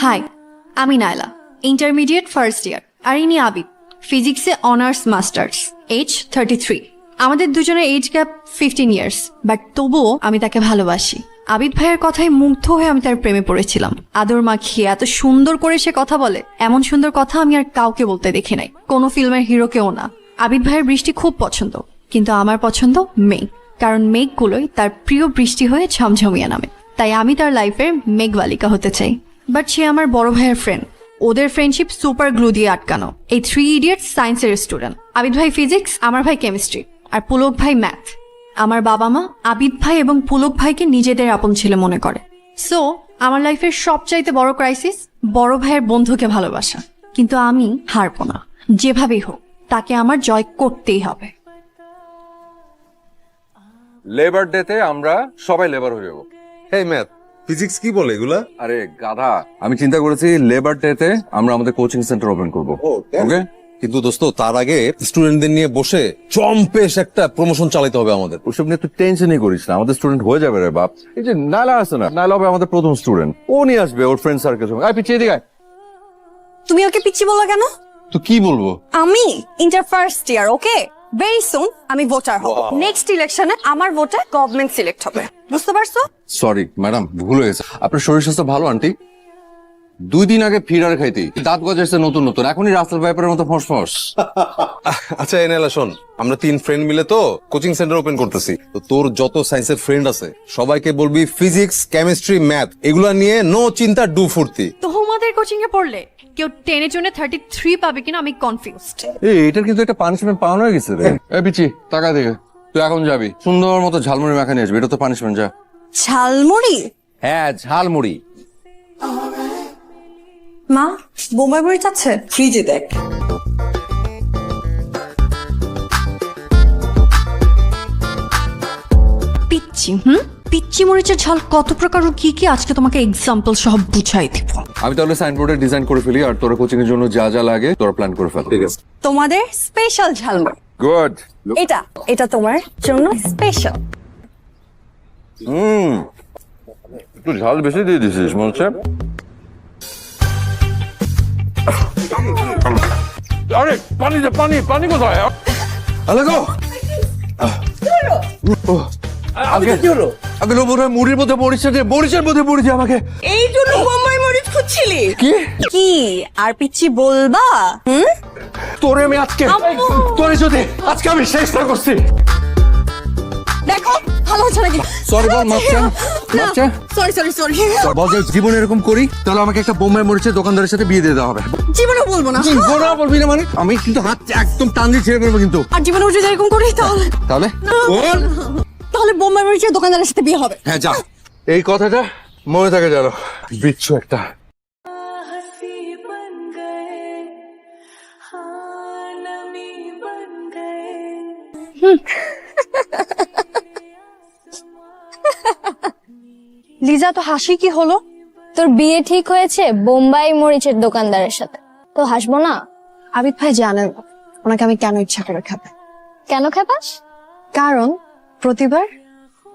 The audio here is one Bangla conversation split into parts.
হাই, আমি নাইলা, ইন্টারমিডিয়েট ফার্স্ট ইয়ার। আর ইনি আবিদ, ফিজিক্সে অনার্স মাস্টার্স, এজ 33। আমাদের দুজনের এজ গ্যাপ 15 ইয়ার্স, বাট তবুও আমি তাকে ভালোবাসি। আবিদ ভাইয়ের কথায় মুগ্ধ হয়ে আমি তার প্রেমে পড়েছিলাম। আদর মাখিয়ে এত সুন্দর করে সে কথা বলে, এমন সুন্দর কথা আমি আর কাউকে বলতে দেখি নাই, কোনো ফিল্মের হিরোকেও না। আবিদ ভাইয়ের বৃষ্টি খুব পছন্দ, কিন্তু আমার পছন্দ মেঘ, কারণ মেঘগুলোই তার প্রিয় বৃষ্টি হয়ে ঝমঝমিয়ে নামে। তাই আমি তার লাইফের মেঘবালিকা হতে চাই। বাট সে আমার বড় ভাইয়ের ফ্রেন্ড, ওদের ফ্রেন্ডশিপ সুপার গ্লু দিয়ে আটকানো। এই 3 ইডিয়টস সায়েন্সের স্টুডেন্ট, আবিদ ভাই ফিজিক্স, আমার ভাই কেমিস্ট্রি, আর পুলক ভাই ম্যাথ। আমার বাবা মা আবিদ ভাই এবং পুলক ভাইকে নিজেদের আপন ছেলে মনে করে। সো আমার লাইফের সবচাইতে বড় ক্রাইসিস বড় ভাইয়ের বন্ধুকে ভালোবাসা। কিন্তু আমি হারবো না, যেভাবেই হোক তাকে আমার জয় করতেই হবে। লেবার ডেতে আমরা সবাই লেবার হয়ে যাবো। এই ম্যাথ ফিজিক্স কি বলে এগুলা? আরে গাধা, আমি চিন্তা করেছি লেবার ডেতে আমরা আমাদের কোচিং সেন্টার ওপেন করবো। ওকে, কিন্তু দোস্ত তার আগে স্টুডেন্টদের নিয়ে বসে চম্পেশ একটা প্রমোশন চালাতে হবে আমাদের। ওসব নিয়ে তুই টেনশনই করিস না, আমাদের স্টুডেন্ট হয়ে যাবে রে বাপ। এই যে নাইলা আছে না, নাইলা হবে আমাদের প্রথম স্টুডেন্ট, ও নিয়ে আসবে ওর ফ্রেন্ড সার্কেল সঙ্গে। আয় পিছিয়ে দিকে। তুমি ওকে পিচ্ছি বললা কেন? তো কি বলবো? আমি ইন্টার ফার্স্ট ইয়ার, ওকে? ভেরি সুন আমি ভোটার হব। নেক্সট ইলেকশনে আমার ভোটে গভর্নমেন্ট সিলেক্ট হবে, বুঝতে পারছো? সরি ম্যাডাম, ভুল হয়ে গেছে। আপনার শরীর স্বাস্থ্য ভালো আন্টি? 2 দিন আগে ফিরার খাইতে দাঁত গজাইছে নতুন নতুন, এখনই রাস্তার ব্যাপারের মতো ফসফস। আচ্ছা এনালা শোন, আমরা 3 ফ্রেন্ড মিলে তো কোচিং সেন্টার ওপেন করতেছি। তো তোর যত সায়েন্সের ফ্রেন্ড আছে সবাইকে বলবি ফিজিক্স, কেমিস্ট্রি, ম্যাথ এগুলা নিয়ে নো চিন্তা ডু ফুর্তি। তোমাদের কোচিং এ পড়লে কেউ 10 এর জন্য 33 পাবে কিনা আমি কনফিউজড। এটার কিন্তু একটা পানিশমেন্ট পাওয়ানো হয়ে গেছে রে। এ পিচি টাকা দিকে, তুই এখন যাবি সুন্দর মতো ঝালমুড়ি মাখা নিয়ে আসবি, এটা তো পানিশমেন্ট। যা। ঝালমুড়ি? হ্যাঁ ঝালমুড়ি। মা বোম্বাই মরিচ আছে? ফ্রিজে দেখ। পিচ্ছি পিচ্ছি মরিচের ঝাল কত প্রকার ও কি কি আজকে তোমাকে এক্সাম্পল সহ বুঝাই দিব। আমি তাহলে সাইনবোর্ডে ডিজাইন করে ফেলি, আর তোরা কোচিং এর জন্য যা যা লাগে তোরা প্ল্যান করে ফেল। ঠিক আছে, তোমাদের স্পেশাল ঝালমুড়ি। গুড। এটা এটা তোমার জন্য স্পেশাল। একটু ঝাল বেশি দিয়ে দিছিস মনে হচ্ছে। আরে পানি দে, পানি পানি কোথায়? আগে বোধহয় মুড়ির মধ্যে মরিচের মধ্যে মরিচে আমাকে। এই জন্য বোম্বাই মরিচ খুঁজছিলি? কি কি আর পিচ্ছি বলবা? তোরে আমি আজকে তোরে যদি আজকে আমি শেষটা করছি। দেখো ভালো হচ্ছে নাকি? সরি বল, মাপচা মাপচা। Sorry sorry sorry. বল যে জীবনে এরকম করি তাহলে আমাকে একটা বোম্বাই মরিচের দোকানদারের সাথে বিয়ে দিয়ে দেওয়া হবে। জীবনে বলবো না। গোনা বলবি না মানে? আমি কিন্তু হাত একদম টান দিয়ে ছেড়ে ফেলবো কিন্তু। আর জীবনে যদি এরকম করি তাহলে তাহলে বল। তাহলে বোম্বাই মরিচের দোকানদারের সাথে বিয়ে হবে। হ্যাঁ যা, এই কথাটা মনে থাকে জানো। বিচ্ছু একটা। লিজা তো হাসি কি হলো? তোর বিয়ে ঠিক হয়েছে বোম্বাই মরিচের দোকানদারের সাথে, তো হাসবো না? আবিদ ভাই জানেন ওনাকে আমি কেন ইচ্ছা করে খাবে। কেন খেপাস? কারণ প্রতিবার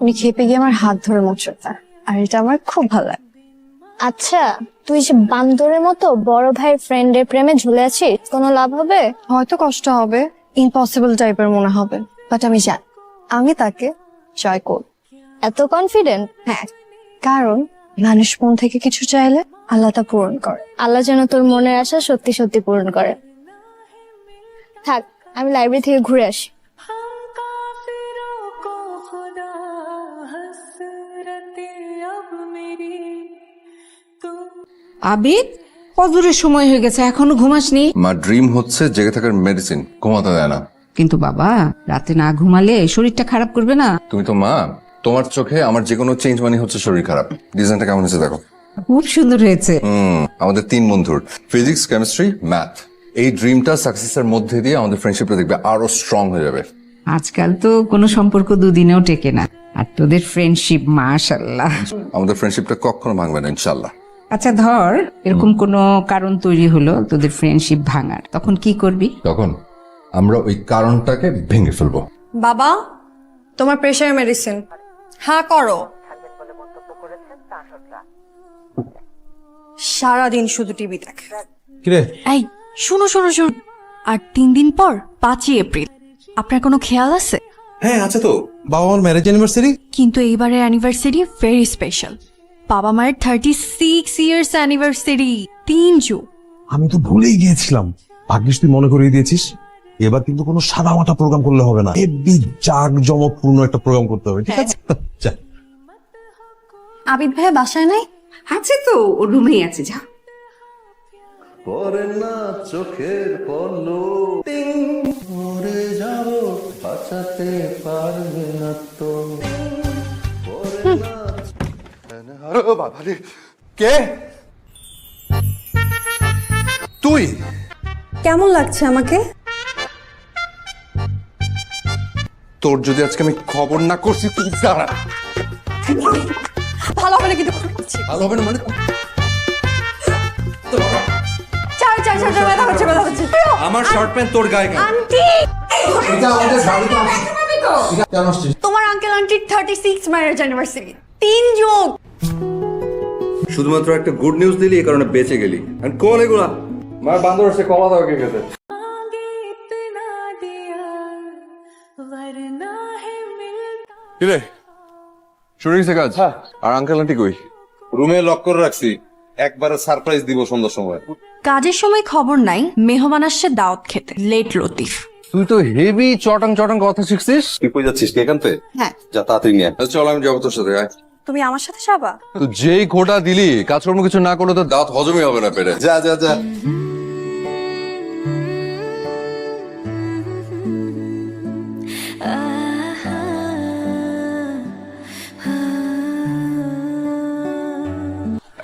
উনি খেপে গিয়ে আমার হাত ধরে মুচড়তেন, আর এটা আমার খুব ভালো লাগে। আচ্ছা তুই যে বান্দরের মতো বড় ভাইয়ের ফ্রেন্ডের প্রেমে ঝুলে আছিস, কোনো লাভ হবে? হয়তো কষ্ট হবে, ইম্পসিবল টাইপের মনে হবে, বাট আমি জানি আমি তাকে জয় করব। এত কনফিডেন্ট? হ্যাঁ, কারণ মানুষ মন থেকে কিছু চাইলে আল্লাহ তা পূরণ করে। আল্লাহ যেন তোর মনের আশা সত্যি সত্যি পূরণ করে। থাক, আমি লাইব্রেরি থেকে ঘুরে আসি। আবিদ, কদরের সময় হয়ে গেছে, এখনো ঘুমাসনি? মা ড্রিম হচ্ছে জেগে থাকার মেডিসিন, ঘুমাতে দেয় না। কিন্তু বাবা, রাতে না ঘুমালে শরীরটা খারাপ করবে না? তুমি তো মা, তোমার চোখে আমার যে কোনো চেঞ্জ মানে হচ্ছে শরীর খারাপ। ডিজাইনটা কেমন হয়েছে দেখো। খুব সুন্দর হয়েছে। আমাদের 3 বন্ধুর ফিজিক্স, কেমিস্ট্রি, ম্যাথ, এই ড্রিমটা সাকসেসের মধ্যে দিয়ে আমাদের ফ্রেন্ডশিপটা দেখবে আরো স্ট্রং হয়ে যাবে। আজকাল তো কোনো সম্পর্ক দুদিনেও টেকে না, আর তোদের ফ্রেন্ডশিপ মাশাআল্লাহ। আমাদের ফ্রেন্ডশিপটা কখনো ভাঙবে না ইনশাল্লাহ। আচ্ছা ধর এরকম কোনো কারণ তৈরি হলো তোদের ফ্রেন্ডশিপ ভাঙার, তখন কি করবি? তখন আমরা ওই কারণটাকে ভেঙে ফেলবো। বাবা তোমার প্রেশার মেডিসিন। হ্যাঁ করো। সারাদিন শুধু টিভি দেখে। কিরে এই শুনো শুনো শুনো, আর 3 দিন পর 5ই এপ্রিল, আপনার কোনো খেয়াল আছে? হ্যাঁ আছে তো, বাবা মার ম্যারেজ অ্যানিভার্সারি। কিন্তু এইবারের অ্যানিভার্সারি ভেরি স্পেশাল। বাবা মায়ের 36 ইয়ার্স অ্যানিভার্সারি, 3 জুন। আমি তো ভুলেই গিয়েছিলাম, ভাগ্যিস তুই মনে করিয়ে দিয়েছিস। এবার কিন্তু কোনো সাদা মাটা প্রোগ্রাম করলে হবে না, হেবি জাঁকজমকপূর্ণ একটা প্রোগ্রাম করতে হবে, ঠিক আছে? যা। আবিদ ভাইয়া বাসায় নাই? আছে তো, ওর রুমেই আছে, যা। কে তুই? কেমন লাগছে আমাকে? তোর যদি আজকে আমি খবর না করছি তুই দাঁড়া। ভালো হবে না কিন্তু। ভালো হবে না মানে? চার চার চার চার, ব্যথা হচ্ছে ব্যথা হচ্ছে। আমার শর্ট প্যান্ট তোর গায়ে কেন? আন্টি, তোমার আঙ্কেল আন্টির 36 ম্যারেজ অ্যানিভার্সারি, 3 জুন। শুধুমাত্র একটা গুড নিউজ দিলি, এই কারণে বেঁচে গেলি। আর কোন এগুলা? মার বান্দর আসছে, কলা দাও কে খেতে। কিরে শুরু হয়েছে কাজ? আর আঙ্কেল আন্টি কই? রুমে লক করে রাখছি, একবারে সারপ্রাইজ দিব সন্ধ্যার সময়। কাজের সময় খবর নাই, মেহমান আসছে দাওয়াত খেতে, লেট লতিফ। তুই তো হেভি চটাং চটাং কথা শিখছিস। তুই কই যাচ্ছিস এখান থেকে? হ্যাঁ, যা তাড়াতাড়ি নিয়ে আয়। চল আমি যাবো তোর সাথে। আয়। তুমি আমার সাথে যাবা? তো যেই খোটা দিলি, কাজকর্ম কিছু না করলে তো দাঁত হজমই হবে না পেরে। যা যা যা।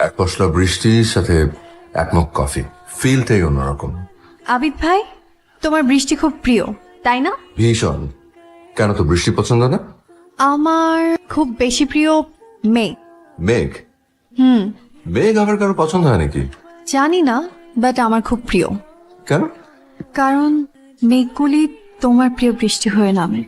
এক পশলা বৃষ্টির সাথে এক মগ কফি, ফিলটাই অন্যরকম। আবিদ ভাই, তোমার বৃষ্টি খুব প্রিয় তাই না? ভীষণ। কেন, তো বৃষ্টি পছন্দ না? আমার খুব বেশি প্রিয় মেঘ। মেঘ? মেঘ আবার কারো পছন্দ হয় নাকি? জানি না, বাট আমার খুব প্রিয়। কেন? কারণ মেঘগুলি তোমার প্রিয় বৃষ্টি হয়ে নামে।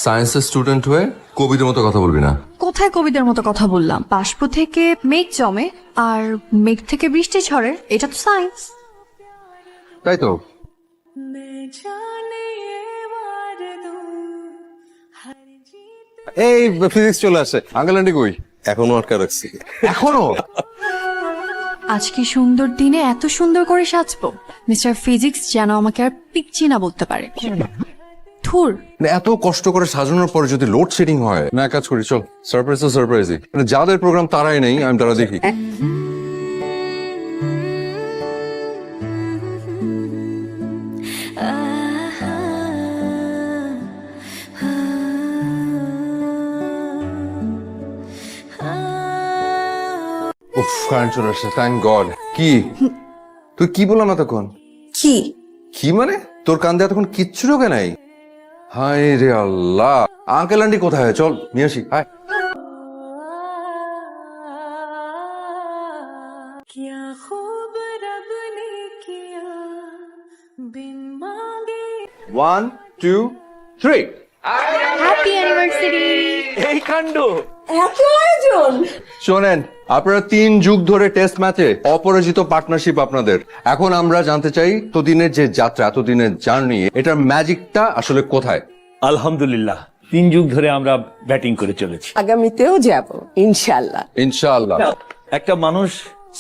সায়েন্সের স্টুডেন্ট হয়ে কবিদের মতো কথা বলবি না। কোথায় কবিদের মতো কথা বললাম? বাষ্প থেকে মেঘ জমে আর মেঘ থেকে বৃষ্টি ঝরে, এটা তো সায়েন্স। তাই তো। এই ফিজিক্স চলে আসে। আঙ্কেল আন্টি কই? এখনো আটকা রাখছি। এখনো? আজকে সুন্দর দিনে এত সুন্দর করে সাজবো, মিস্টার ফিজিক্স যেন আমাকে আর পিচ্ছি না বলতে পারে। থুর। মানে এত কষ্ট করে সাজানোর পরে যদি লোড শেডিং হয়, না এক কাজ করি, চল সারপ্রাইজ তো সারপ্রাইজই। মানে যাদের প্রোগ্রাম তারাই নেই, আমি তারা দেখি। উফ, কারেন্ট চলে আসছে, থ্যাংক গড। কি তুই কি বললাম এতক্ষণ? কি কি মানে? তোর কান্দে এতক্ষণ কিচ্ছু ঢোকে নাই? হায় রে আল্লাহ, আঙ্কেল আন্টি কোথায়? চল নিয়ে আসি, hi. One two three. Happy anniversary. এই কাণ্ড। এত আয়োজন! শোনেন, আপনারা 3 যুগ ধরে টেস্ট ম্যাচে অপরাজিত পার্টনারশিপ আপনাদের। এখন আমরা জানতে চাই, এতদিনের যে যাত্রা, এতদিনের জার্নি, এটার ম্যাজিকটা আসলে কোথায়? আলহামদুলিল্লাহ 3 যুগ ধরে আমরা ব্যাটিং করে চলেছি, আগামীতেও যাব ইনশাআল্লাহ। ইনশাআল্লাহ। একটা মানুষ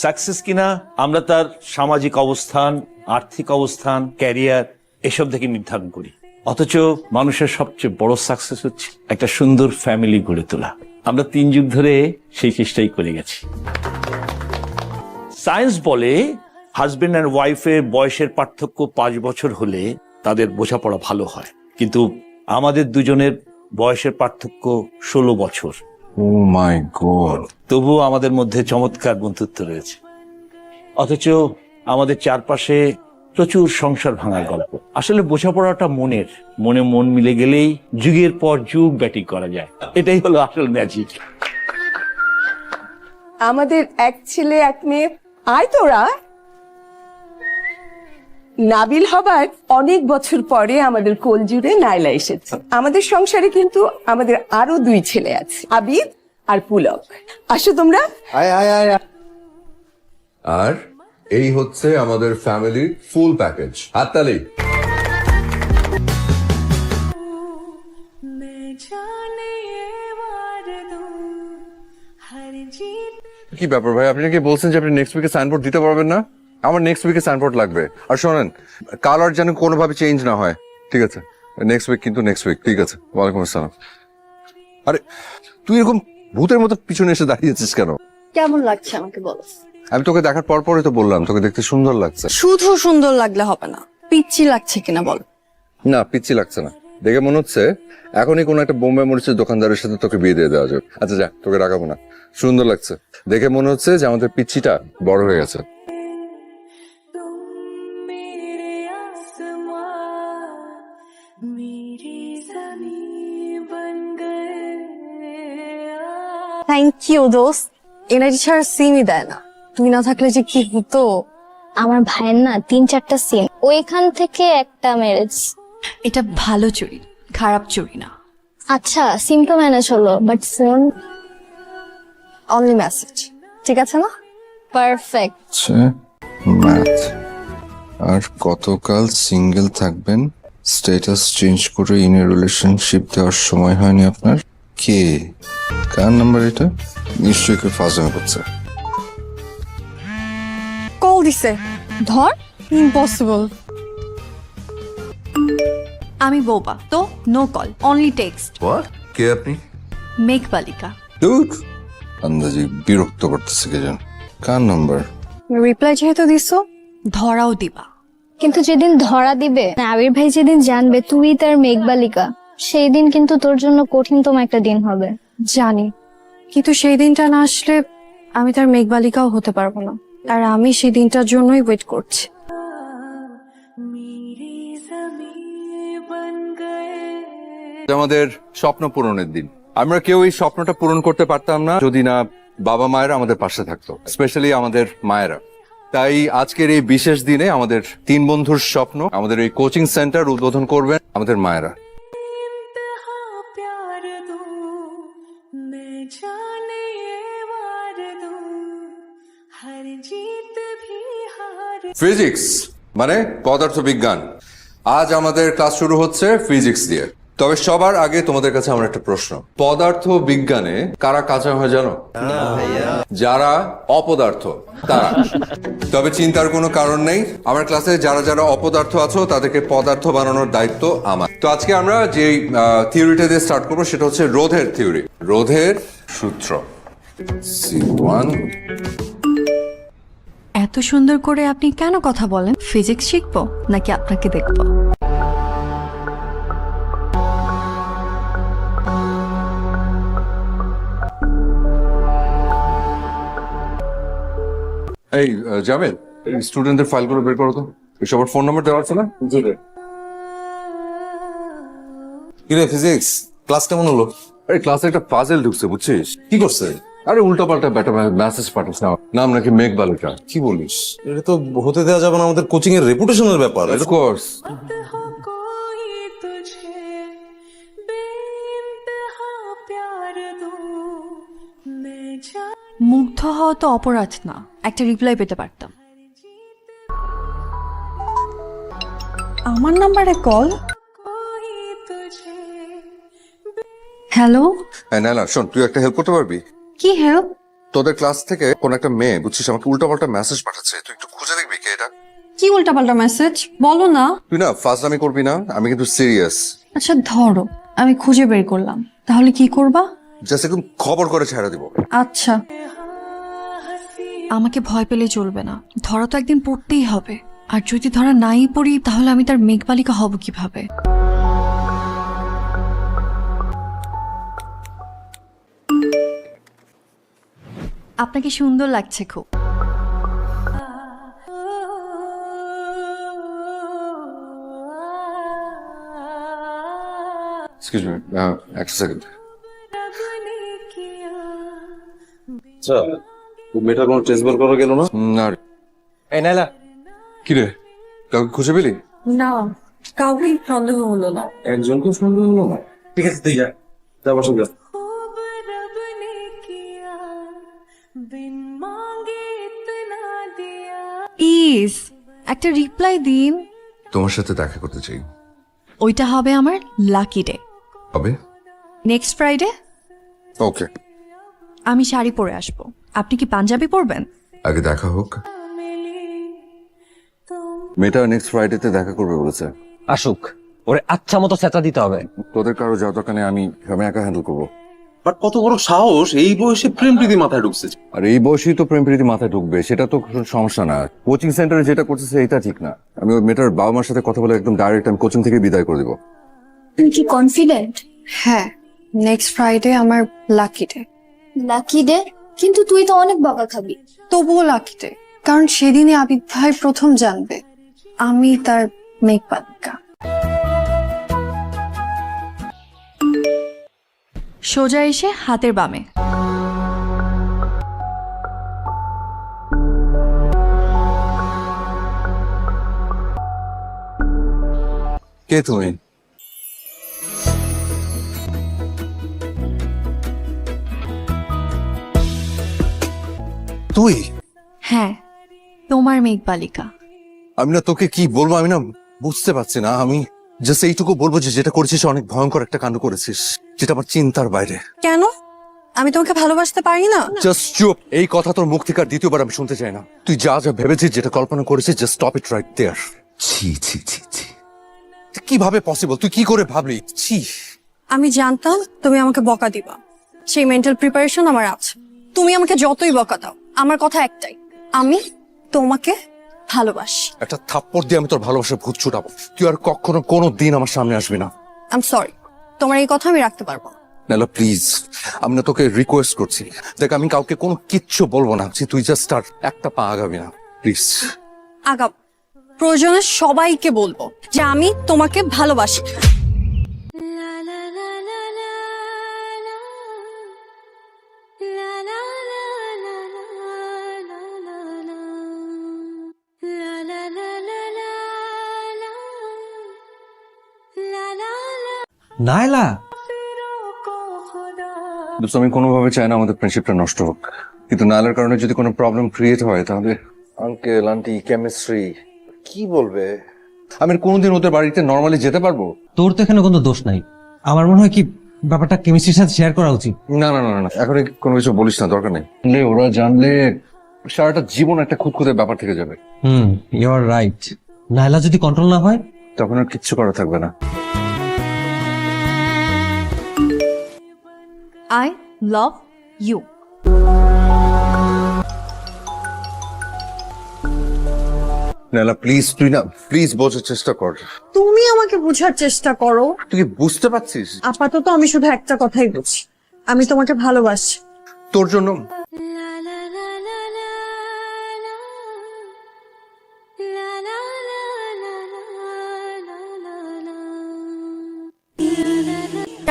সাকসেস কিনা আমরা তার সামাজিক অবস্থান, আর্থিক অবস্থান, ক্যারিয়ার এসব থেকে নির্ধারণ করি, অথচ মানুষের সবচেয়ে বড় সাকসেস হচ্ছে একটা সুন্দর ফ্যামিলি গড়ে তোলা। আমরা 3 যুগ ধরে সেই চেষ্টাই করে গেছি। সায়েন্স বলে হাজবেন্ড অ্যান্ড ওয়াইফের বয়সের পার্থক্য 5 বছর হলে তাদের বোঝাপড়া ভালো হয়, কিন্তু আমাদের দুজনের বয়সের পার্থক্য 16 বছর। ও মাই গড। তবুও আমাদের মধ্যে চমৎকার বন্ধুত্ব রয়েছে, অথচ আমাদের চারপাশে প্রচুর সংসার ভাঙার গল্প। আসলে বোঝাপড়াটা মনের, মনে মন মিলে গেলেই যুগের পর যুগ ব্যাটিং করা যায়, এটাই হলো আসল ম্যাজিক। আমাদের এক ছেলে এক মেয়ে। আয় তোরা। নাবিল হবার অনেক বছর পরে আমাদের কোল জুড়ে নাইলা এসেছে। আমাদের সংসারে কিন্তু আমাদের আরো 2 ছেলে আছে, আবিদ আর পুলক। আসো তোমরা। আয় আয় আয়। আর এই হচ্ছে আমাদের ফ্যামিলির ফুল প্যাকেজ। হাততালি। কি ব্যাপার ভাই, আপনি কি বলছেন যে আপনি নেক্সট উইকে সাইনবোর্ড দিতে পারবেন না? আমার নেক্সট উইকে সাইনবোর্ড লাগবে। আর শোনেন, কালার যেন কোনোভাবে চেঞ্জ না হয়, ঠিক আছে? নেক্সট উইক কিন্তু নেক্সট উইক, ঠিক আছে? ওয়ালাইকুম আসসালাম। আরে তুই এরকম ভূতের মতো পিছনে এসে দাঁড়িয়েছিস কেন? কেমন লাগছে আমাকে বলো? আমি তোকে দেখার পর পরই তো বললাম তোকে দেখতে সুন্দর লাগছে। শুধু সুন্দর লাগলে হবে না, পিচ্ছি লাগছে কিনা বল। না, পিচ্ছি লাগছে না, দেখে মনে হচ্ছে এখনই কোনো একটা বোম্বাই মরিচের দোকানদারের সাথে তোকে বিয়ে দিয়ে দেওয়া যাবে। আচ্ছা যা, তোকে রাখাবো না, সুন্দর লাগছে। দেখে মনে হচ্ছে যে আমাদের পিচ্ছিটা বড় হয়ে গেছে। থ্যাংক ইউ দোস্ত, এনার্জি ছাড়া সিমই দেয় না। তুই না থাকলে যে কি হতো। আমার ভাইয়ের না 3-4টা সিম, ওইখান থেকে একটা ম্যারেজ। এটা ভালো চুরি, খারাপ চুরি না। আচ্ছা সিম তো ম্যানেজ হলো, বাট ফোন অনলি মেসেজ, ঠিক আছে না? পারফেক্ট। ম্যাথ। আর কতকাল সিঙ্গেল থাকবেন? স্ট্যাটাস চেঞ্জ করে ইন এ রিলেশনশিপ দেওয়ার সময় হয়নি আপনার? কে, কার নাম্বার এটা? নিশ্চয়ই কেউ ফাজলামি করছে। কল দিছে, ধর। ইম্পসিবল। আমি বোবা তো, no call, only text. What? কে আপনি? মেঘবালিকা। দূর, আন্দাজি বিরক্ত করতেছে কে জান। কার নাম্বার? রিপ্লাই যেহেতু দিছো, ধরাও দিবা। কিন্তু যেদিন ধরা দিবে, আবির ভাই যেদিন জানবে তুই তার মেঘবালিকা, সেই দিন কিন্তু তোর জন্য কঠিনতম একটা দিন হবে। জানি, কিন্তু সেই দিনটা না আসলে আমি তার মেঘবালিকাও হতে পারবো না। আর আমি সেই দিনটার জন্যই ওয়েট করছি। আমাদের স্বপ্ন পূরণের দিন। আমরা কেউ এই স্বপ্নটা পূরণ করতে পারতাম না যদি না বাবা মায়েরা আমাদের পাশে থাকতো, স্পেশালি আমাদের মায়েরা। তাই আজকের এই বিশেষ দিনে আমাদের 3 বন্ধুর স্বপ্ন, আমাদের এই কোচিং সেন্টার উদ্বোধন করবেন আমাদের মায়েরা। ফিজিক্স মানে পদার্থবিজ্ঞান। আজ আমাদের ক্লাস শুরু হচ্ছে ফিজিক্স দিয়ে। তবে সবার আগে তোমাদের কাছে আমার একটা প্রশ্ন, পদার্থ বিজ্ঞানে কারা কাঁচা হয় জানো? যারা অপদার্থ তারা। তবে চিন্তার কোনো কারণ নেই, আমার ক্লাসে যারা যারা অপদার্থ আছো তাদেরকে পদার্থ বানানোর দায়িত্ব আমার। তো আজকে আমরা যে থিওরিটা দিয়ে স্টার্ট করবো সেটা হচ্ছে রোধের থিওরি, রোধের সূত্র। C1। এত সুন্দর করে আপনি কেন কথা বলেন? ফিজিক্স শিখবো নাকি আপনাকে দেখবো? এই জাভেদ, স্টুডেন্টদের ফাইলগুলো বের করো তো। সবার ফোন নাম্বার দেওয়া আছে না? কিরে ফিজিক্স ক্লাস কেমন হলো? আরে ক্লাসে একটা পাজেল ঢুকছে, বুঝছিস? কি করছে? আরে উল্টাপাল্টা ব্যাটা মেসেজ পাঠাস না, নাম নাকি মেঘবালিকা। কি বলিস? এটা তো হতে দেওয়া যাবে না, আমাদের কোচিং এর রেপুটেশনের ব্যাপার। Of course. মুগ্ধ হওয়া তো অপরাধ না, একটা রিপ্লাই পেতে পারতাম। আমার নাম্বারে কল। হ্যালো, হ্যাঁ নাইলা শোন, তুই একটা হেল্প করতে পারবি? কি হেল্প? তোদের ক্লাস থেকে কোন একটা মেয়ে বুঝছিস আমাকে উল্টাপাল্টা মেসেজ পাঠাচ্ছে, তুই একটু খুঁজে দেখবি কে এটা? কি উল্টাপাল্টা মেসেজ বলো না। তুই না ফাজলামি করবি না, আমি কিন্তু সিরিয়াস। আচ্ছা ধরো, আমি খুঁজে বের করলাম, তাহলে কি করবা? জাস্ট একদম খবর করে ছেড়ে দিব। আচ্ছা। আমাকে ভয় পেলে চলবে না, ধরা তো একদিন পড়তেই হবে। আর যদি ধরা নাই পড়ি তাহলে আমি তার মেঘবালিকা হব কিভাবে? আপনাকে সুন্দর লাগছে খুব। এক্সকিউজ মি, একটা সেকেন্ড। আচ্ছা মেয়েটা কোনো টেস্ট বের করা গেল না? না রে। এই নাইলা, কি রে, কাউকে খুঁজে পেলি? না, কাউকে সন্দেহ হলো না। একজনকে সন্দেহ হলো না? ঠিক আছে তুই যা, যা বসে যা। बिन मांगे इतना दे প্লিজ একটা রিপ্লাই দিন। তোমার সাথে দেখা করতে চাই। ওইটা হবে আমার লাকি ডে। হবে? নেক্সট ফ্রাইডে ওকে, আমি শাড়ি পরে আসবো, আপনি কি পাঞ্জাবি পরবেন? আগে দেখা হোক। মেয়েটা নেক্সট ফ্রাইডেতে দেখা করবে বলেছে। আসুক, ওরে আচ্ছা মতো চেঁচা দিতে হবে। তোদের কারো যাওয়ার দরকার নেই, আমি একা হ্যান্ডেল করবো। বাট কত বড় সাহস, এই বয়সে প্রেম প্রীতি মাথায় ঢুকছে। আর এই বয়সেই তো প্রেম প্রীতি মাথায় ঢুকবে, সেটা তো কোনো সমস্যা না। কোচিং সেন্টারে যেটা করতেছে এটা ঠিক না। আমি ওই মেয়েটার বাবা মার সাথে কথা বলে একদম ডাইরেক্ট আমি কোচিং থেকে বিদায় করে দিব। তুমি কি কনফিডেন্ট? হ্যাঁ, নেক্সট ফ্রাইডে আমার লাকি ডে। Lucky day? কিন্তু তুই তো অনেক বকা খাবি। তবুও লাকি ডে, কারণ সেদিনই আবিদ ভাই প্রথম জানবে আমি তার মেঘবালিকা। সোজা এসে হাতের বামে। কে তুমি? তুই? হ্যাঁ, তোমার মেঘবালিকা। আমি না তোকে কি বলবো, আমি না বুঝতে পারছি না। আমি জাস্ট এইটুকু বলবো যে যেটা করেছিস অনেক ভয়ঙ্কর একটা কাণ্ড করেছিস, যেটা আমার চিন্তার বাইরে। কেন? আমি তোমাকে ভালোবাসতে পারি না? জাস্ট চুপ। এই কথা তোর মুখ থেকে আর দ্বিতীয়বার আমি শুনতে চাই না। তুই যা যা ভেবেছিস, যেটা কল্পনা করেছিস, জাস্ট স্টপ ইট রাইট দেয়ার। ছি ছি ছি ছি। কিভাবে পসিবল? তুই কি করে ভাবলি? ছি। আমি জানতাম তুমি আমাকে বকা দিবা, সেই মেন্টাল প্রিপারেশন আমার আছে। তুমি আমাকে যতই বকা দাও, আমার কথা একটাই, আমি তোমাকে ভালোবাসি। একটা থাপ্পড় দিয়ে আমি তোর ভালোবাসার ভূত ছুটাবো। তুই আর কখনো কোনো দিন আমার সামনে আসবি না। আই এম সরি, তোমার এই কথা আমি রাখতে পারবো না। নালা প্লিজ, আমি না তোকে রিকোয়েস্ট করছি। দেখ, আমি কাউকে কোনো কিচ্ছু বলবো না, তুই জাস্ট আর একটা পা আগাবি না প্লিজ। আগাম প্রয়োজনে সবাইকে বলবো যে আমি তোমাকে ভালোবাসি। নাইলা, আমি কোনোভাবে চাই না আমাদের ফ্রেন্ডশিপটা নষ্ট হোক, কিন্তু নালার কারণে যদি কোনো প্রবলেম ক্রিয়েট হয় তাহলে আঙ্কেল আন্টি কেমিস্ট্রি কি বলবে? আমি কোনোদিন ওদের বাড়িতে নর্মালি যেতে পারবো? তোর তো এখানে কোনো দোষ নাই। আমার মনে হয় কি ব্যাপারটা কেমিস্ট্রির সাথে শেয়ার করা উচিত। না না না না, এখন কোনো কিছু বলিস না, দরকার নেই। ওরা জানলে সারাটা জীবন একটা খুঁতখুঁতে ব্যাপার থেকে যাবে। You R right. নাইলা যদি কন্ট্রোল না হয়, তখন আর কিচ্ছু করা থাকবে না। I love you. নালা প্লিজ, তুই না প্লিজ বোঝার চেষ্টা কর। তুমি আমাকে বোঝার চেষ্টা করো। তুই কি বুঝতে পারছিস? আপাতত আমি শুধু একটা কথাই বলছি, আমি তোমাকে ভালোবাসি। তোর জন্য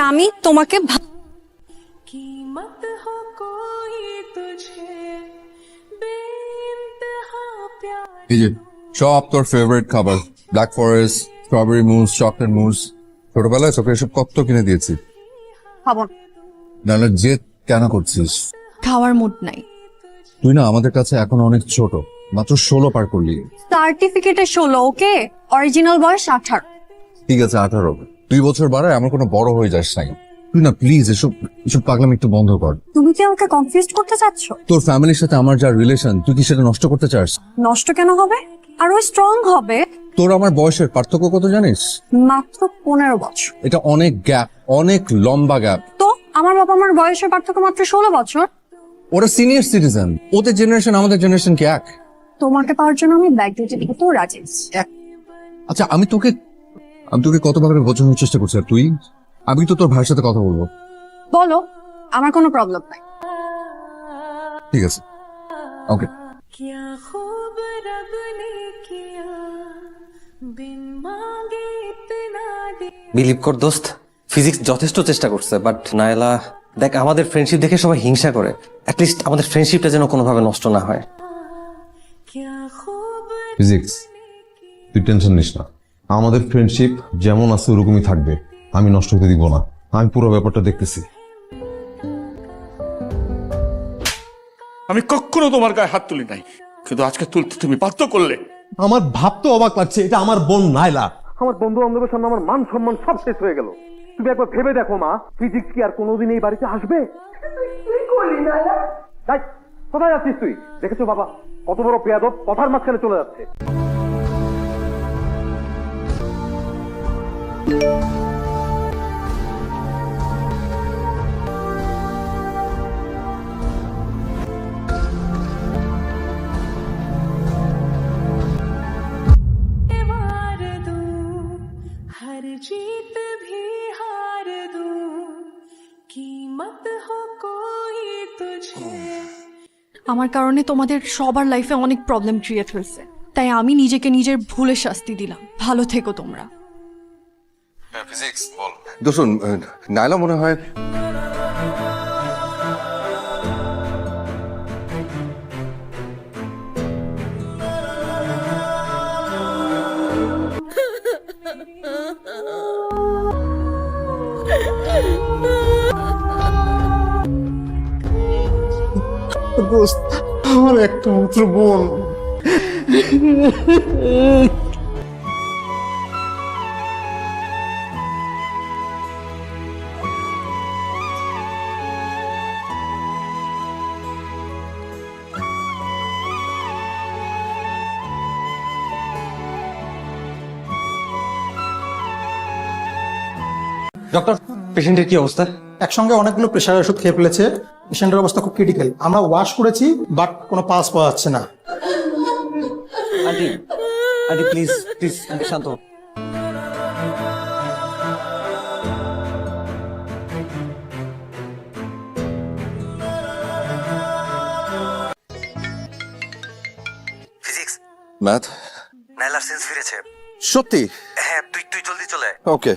আমি তোমাকে এই যে সব তোর ফেভারিট খাবার, ব্ল্যাক ফরেস্ট, স্ট্রবেরি মুস, চকলেট মুস, ছোটবেলায় তোকে এসব কত কিনে দিয়েছি। খাবো নাহলে জেদ কেন করছিস? খাওয়ার মুড নাই। তুই না আমাদের কাছে এখন অনেক ছোট, মাত্র 16 পার করলি। সার্টিফিকেটে 16, ওকে? অরিজিনাল বয়স 18। ঠিক আছে 18, 2 বছর বাড়ায় আমার কোনো বড় হয়ে যাস নাই। তুই না প্লিজ এসব পাগলামি একটু বন্ধ কর। তুমি কি আমাকে কনফিউজ করতে চাচ্ছ? তোর ফ্যামিলির সাথে আমার যা রিলেশন, তুই কি সেটা নষ্ট করতে চাস? নষ্ট কেন হবে? আরো স্ট্রং হবে। তোর আমার বয়সের পার্থক্য কত জানিস? মাত্র 15 বছর। এটা অনেক গ্যাপ, অনেক লম্বা গ্যাপ। তো আমার বাবা মার বয়সের পার্থক্য মাত্র 16 বছর। ওরা সিনিয়র সিটিজেন, ওদের জেনারেশন আমাদের জেনারেশন কি এক? তোমাকে পাওয়ার জন্য আমি ব্যাগ দিতে তো রাজি। আচ্ছা আমি তোকে কতবার বোঝানোর চেষ্টা করছি, আর তুই? আমি তো তোর ভাইয়ের সাথে কথা বলবো। বলো, আমার কোনো প্রবলেম নাই। ঠিক আছে, ওকে। বিলিভ কর দোস্ত, ফিজিক্স যথেষ্ট চেষ্টা করছে, বাট নাইলা দেখ, আমাদের ফ্রেন্ডশিপ দেখে সবাই হিংসা করে। অ্যাটলিস্ট আমাদের ফ্রেন্ডশিপটা যেন কোনোভাবে নষ্ট না হয়। ফিজিক্স, তুই টেনশন নিস না, আমাদের ফ্রেন্ডশিপ যেমন আছে ওরকমই থাকবে। আমি নষ্ট হতে দিব না, আমি পুরো ব্যাপারটা দেখতেছি। আমি কখনো তোমার গায়ে হাত তুলি নাই, কিন্তু আজকে তুলতে তুমি বাধ্য করলে। আমার ভাবতে অবাক লাগছে, এটা আমার বোন নাইলা। আমার বন্ধু বান্ধবের সামনে আমার মান সম্মান সব শেষ হয়ে গেল। তুমি একবার ভেবে দেখো মা, ফিজিক্স কি আর কোনোদিন এই বাড়িতে আসবে? তাই কোথায় যাচ্ছিস তুই? দেখেছো বাবা কত বড় বেয়াদব, কথার মাঝখানে চলে যাচ্ছে। আমার কারণে তোমাদের সবার লাইফে অনেক প্রবলেম ক্রিয়েট হয়েছে, তাই আমি নিজেকে নিজের ভুলের শাস্তি দিলাম। ভালো থেকো তোমরা। ফিজিক্স বল। দোষণ নাইলা মনে হয় আমার একটা মাত্র বোন। ডক্টর, পেশেন্টের কি অবস্থা? একসঙ্গে অনেকগুলো প্রেশার ওষুধ খেয়ে ফেলেছে। পেশেন্টের অবস্থা খুব ক্রিটিক্যাল। আমরা ওয়াশ করেছি বাট কোনো পাস পাওয়া যাচ্ছে না। Aunty, aunty please please, aunty শান্ত হও। ফিজিক্স ম্যাথ নাইলার সেন্স ফিরেছে। সত্যি? হ্যাঁ, তুই জলদি চলে আয়। ওকে।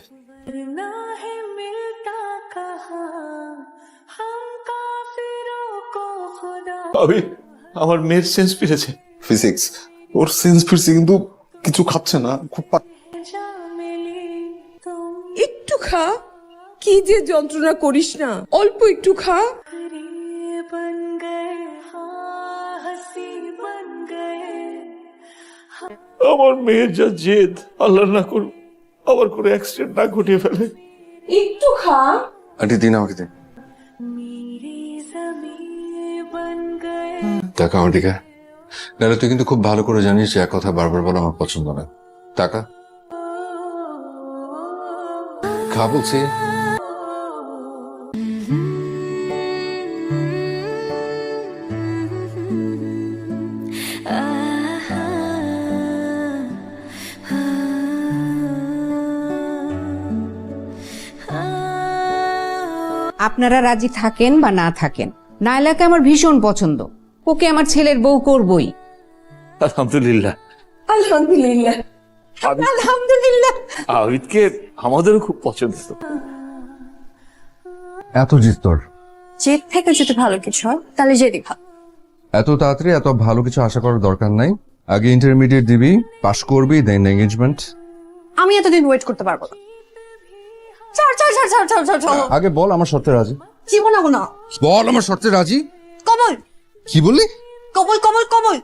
আমি আমার মেয়ের সেন্স ফিরেছে। ফিজিক্স ওর সেন্স ফিরছে কিন্তু কিছু খাচ্ছে না, খুব একটু খা, কি যে যন্ত্রণা করিস না, অল্প একটু খা। আমার মেয়ের যা জেদ, আল্লাহ না করুক আবার করে অ্যাক্সিডেন্ট না ঘটিয়ে ফেলে। একটু খা। আন্টি দিন আমাকে দিন। টাকা আমার দিকে। নাহলে তুই কিন্তু খুব ভালো করে জানিস যে এক কথা বারবার বলা আমার পছন্দ না। টাকা খা বলছি। আপনারা রাজি থাকেন বা না থাকেন, নাইলাকে আমার ভীষণ পছন্দ। ওকে আমার ছেলের বউ করবই। আলহামদুলিল্লাহ। আলহামদুলিল্লাহ। আলহামদুলিল্লাহ। আবিদকে আমাদেরও খুব পছন্দ। এত জিত তোর? জেদ থেকে যদি ভালো কিছু হয় তাহলে জেদই ভালো। এত তাড়াতাড়ি এত ভালো কিছু আশা করার দরকার নাই। আগে ইন্টারমিডিয়েট দিবি, পাশ করবি, দেন এঙ্গেজমেন্ট। আমি এতদিন ওয়েট করতে পারবো না। ছাড় ছাড় ছাড় ছাড় ছাড় ছাড় ছাড়। আগে বল আমার শর্তে রাজি। জীবন না। বল আমার শর্তে রাজি। কমল। কি বললি? কমল কমল কমল।